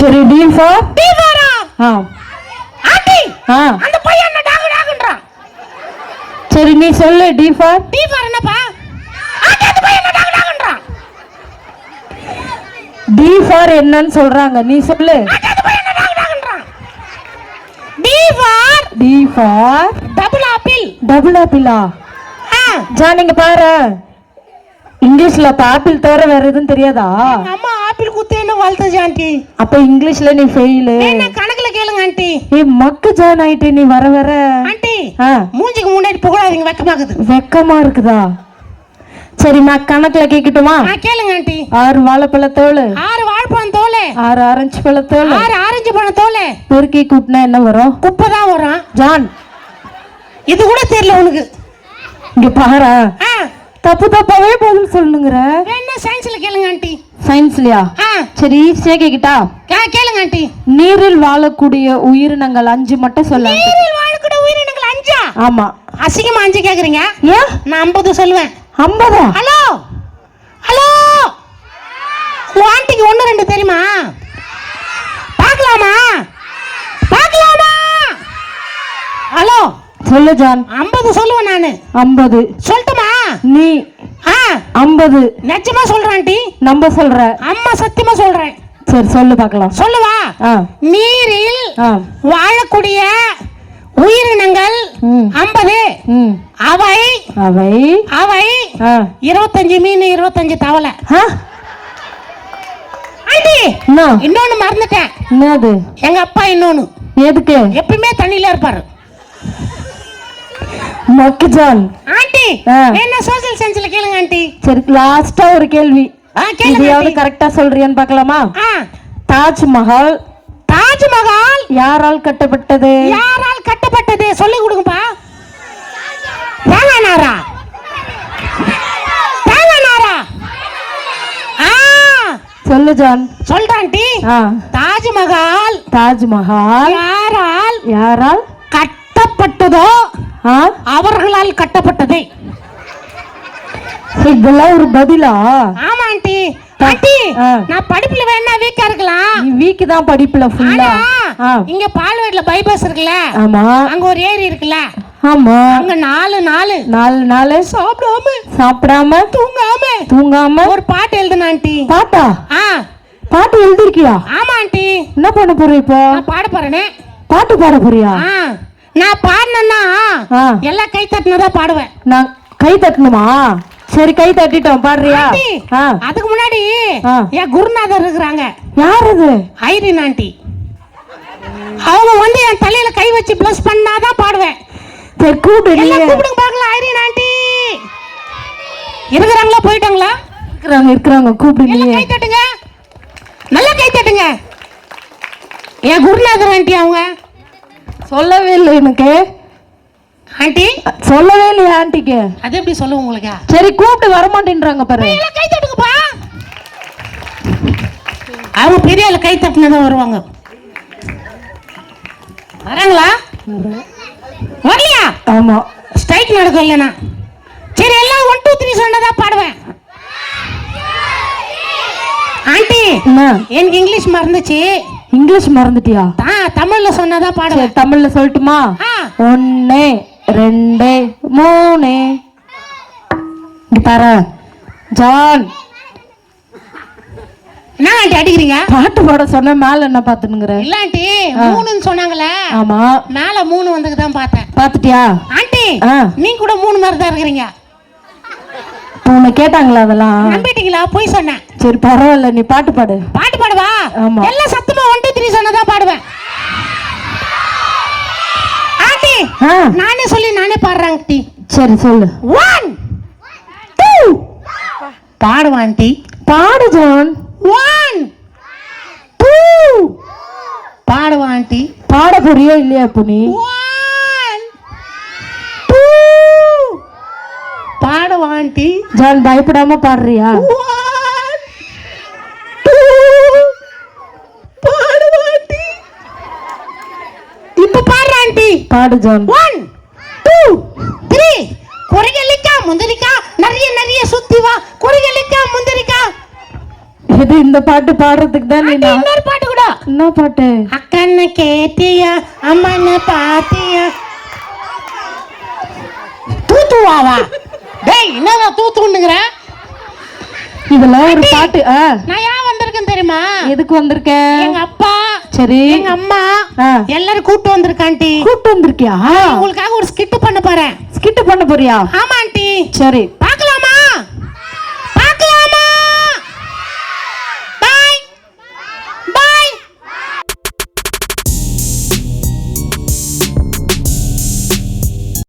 சரி D for ah aunty ஆ அந்த பையன் என்ன டாகு டாகுன்றான். சரி நீ சொல்லு டி ஃபார் என்னப்பா ஆண்டி அந்த பையன் என்ன டாகு டாகுன்றான். டி ஃபார் என்னன்னு சொல்றாங்க நீ சொல்லு. ஆண்டி அந்த பையன் என்ன டாகு டாகுன்றான். D for double apple. Double ஆப்பிளா? ஜா நீங்க பாரு இங்கிலீஷ்ல ஆப்பிள் தவிர வேற எதுவும் தெரியாதா? அம்மா ஆப்பிள் குத்தேன்னு வளர்த்தது ஆண்டி. அப்ப இங்கிலீஷ்ல நீ ஃபெயில். என்ன கணக்குல கேளுங்க ஆண்டி. ஏய் மக்கு ஜான் ஆயிட்டே நீ வர வர. ஆண்டி மூஞ்சிக்கு முன்னாடி புகழாதீங்க, வெக்கமாகுது. வெக்கமா இருக்குதா? சரி நான் கணக்குல கேக்கட்டுமா? கேளுங்க ஆண்டி. 6 வாழைப்பழ தோல், 6 வாழைப்பழம் தோல், 6 ஆரஞ்சு பழ தோல், 6 ஆரஞ்சு பழம் தோல். பெருக்கி கூட்டினா என்ன வரும்? குப்பை தான் வரும். ஜான் இது கூட தெரியல உனக்கு. இங்க பாரு தப்பு தப்பாவே பதில் சொல்லணுங்கிற. என்ன சயின்ஸ்ல கேளுங்க ஆண்டி. சயின்ஸ்லயா? சரி ஈஸியா கேக்கிட்டா? கேளுங்க ஆண்டி. நீரில் வாழக்கூடிய உயிரினங்கள் 5 மட்டும் சொல்ல. நீரில் வாழக்கூடிய உயிரினங்கள் 5? ஆமா. அசிங்கமா 5 கேக்குறீங்க? ஏன்? நான் 50 சொல்லுவேன். 50? ஹலோ ஹலோ, உன் ஆண்டிக்கு 1 2 தெரியுமா? பார்க்கலாமா? ஹலோ சொல்லு ஜான். 50 சொல்லுவேன் நானு. 50 சொல்லட்டுமா? நீ 50 நிஜமா சொல்றேன் ஆண்டி. நம்ப சொல்ற? அம்மா சத்தியமா சொல்றேன். சரி சொல்லு பார்க்கலாம். சொல்லுவா. நீரில் வாழக்கூடிய உயிரினங்கள் 50. அவை அவை அவை 25 மீன், 25 தவளை. ஆண்டி இன்னொன்னு மறந்துட்டேன். என்னது? எங்க அப்பா இன்னொன்னு. எதுக்கு? எப்பவுமே தண்ணியில இருப்பாரு. மக்குஜான். ஆண்டி என்ன சோஷியல் சயின்ஸ்ல கேளுங்க ஆண்டி. சரி லாஸ்டா ஒரு கேள்வி. கேளுங்க. கரெக்டா சொல்றியான்னு பார்க்கலாமா? தாஜ்மஹால் யாரால் கட்டப்பட்டது? யாரால் கட்டப்பட்டது சொல்லி கொடுங்கப்பா. தேங்கானாரா? சொல்லு ஜான். சொல்றேன் ஆண்டி. தாஜ்மஹால் யாரால் கட்டப்பட்டதோ அவர்களால் கட்டப்பட்டதே. இதெல்லாம் ஒரு பதிலா? ஆமா ஆண்டி. ஆண்டி நான் படிப்புல வேணா வீக்கா இருக்கலாம். நீ வீக் தான் படிப்புல ஃபுல்லா. இங்க பால்வேட்ல பைபாஸ் இருக்குல்ல? ஆமா. அங்க ஒரு ஏரி இருக்குல்ல? ஆமா. அங்க 4 நாள் சாப்பிடாம தூங்காம ஒரு பாட்டு எழுதுன ஆண்டி. பாட்டா? பாட்டு எழுதிருக்கியா? ஆமா ஆண்டி. என்ன பண்ண போற இப்போ? நான் பாட போறேனே. பாட்டு பாட போறியா? நான் பாடுனேன்னா எல்லாம் கை தட்டினதா பாடுவேன். நான் கை தட்டணுமா? சரி கை தட்டிட்டோம், பாடுறியா? அதுக்கு முன்னாடி என் குருநாதர் இருக்கிறாங்க. யார் அது? Irene aunty. அவங்க வந்து என் தலையில கை வச்சு பிளஸ் பண்ணாதான் பாடுவேன். சரி கூப்பிடுங்க பார்க்கலாம். ஐரின் ஆண்டி இருக்கிறாங்களா? போயிட்டாங்களா? இருக்கிறாங்க கூப்பிடுங்க. கை தட்டுங்க, நல்லா கை தட்டுங்க. என் குருநாதர் ஆண்டி. அவங்க சொல்லவே இல்லை எனக்கு. ஆண்டி சொல்லவே இல்லையா ஆண்டிக்கு? அது எப்படி சொல்ல உங்களுக்கு? சரி கூப்பிட்டு வர மாட்டேன்றாங்க பாரு. கை தட்டுங்கப்பா. அவங்க பெரிய ஆளு கை தட்டுனதான் வருவாங்க. வராங்களா? வரலையா? ஆமா. ஸ்ட்ரைக் நடக்கும் இல்லைனா? சரி எல்லாம் 1 2 3 சொன்னதா பாடுவேன். ஆண்டி எனக்கு இங்கிலீஷ் மறந்துச்சு. இங்கிலீஷ் மறந்துட்டியா? தமிழ்ல சொன்னதா பாடுவேன். தமிழ்ல சொல்லட்டுமா? 1 2 3. பாரு ஜான். என்ன ஆண்டி அடிக்கிறீங்க? பாட்டு பாட சொன்ன மேல என்ன பாத்துனுங்கற? இல்ல ஆண்டி 3ன்னு சொன்னாங்களே. ஆமா. மேல 3 வந்ததுக்கு தான் பார்த்தேன். பாத்துட்டியா? ஆண்டி நீங்க கூட 3 மாதிரி தான் இருக்கீங்க. உன்னை கேட்டாங்களா அதெல்லாம்? நம்பிட்டீங்களா? போய் சொன்னேன். சரி பரவாயில்ல, நீ பாட்டு பாடு. பாட்டு பாடுவா? ஆமா. எல்லாம் சத்தமா 1 2 3 சொன்னதா பாடுவேன். ஆண்டி நானே சொல்லி நானே பாடுறேன் ஆண்டி. சரி சொல்லு. 1 2 பாடுவா ஆண்டி. பாடு ஜான். 1 2 பாடுவா ஆண்டி. பாட போறியோ இல்லையா இப்போ நீ? 1 2 பாடுவா ஆண்டி. ஜான் பயப்படாம பாடுறியா? 1 2 பாடுவா ஆண்டி. இப்ப பாடுற ஆண்டி. பாடு ஜான். 1 2 3 குறைகளிக்கா முந்திரிக்கா நிறைய சுத்தி வா. குறைகளிக்கா முந்திரிக்கா. இது இந்த பாட்டு பாடுறதுக்கு தான் நீ இன்னொரு பாட்டு கூட என்ன பாட்டு? அக்கன்னு கேட்டியா அம்மன்னு பாத்தியா தூத்துவாவா? டேய் என்னடா தூத்துண்டுங்கற? இதெல்லாம் ஒரு பாட்டு. நான் ஏன் வந்திருக்கேன் தெரியுமா? எதுக்கு வந்திருக்க? எங்க அப்பா, சரி, எங்க அம்மா எல்லாரும் கூட்டு வந்திருக்கேன் ஆண்டி. கூட்டு வந்திருக்கியா? உங்களுக்காக ஒரு ஸ்கிட் பண்ண போறேன். ஸ்கிட் பண்ண போறியா? ஆமா ஆண்டி. சரி.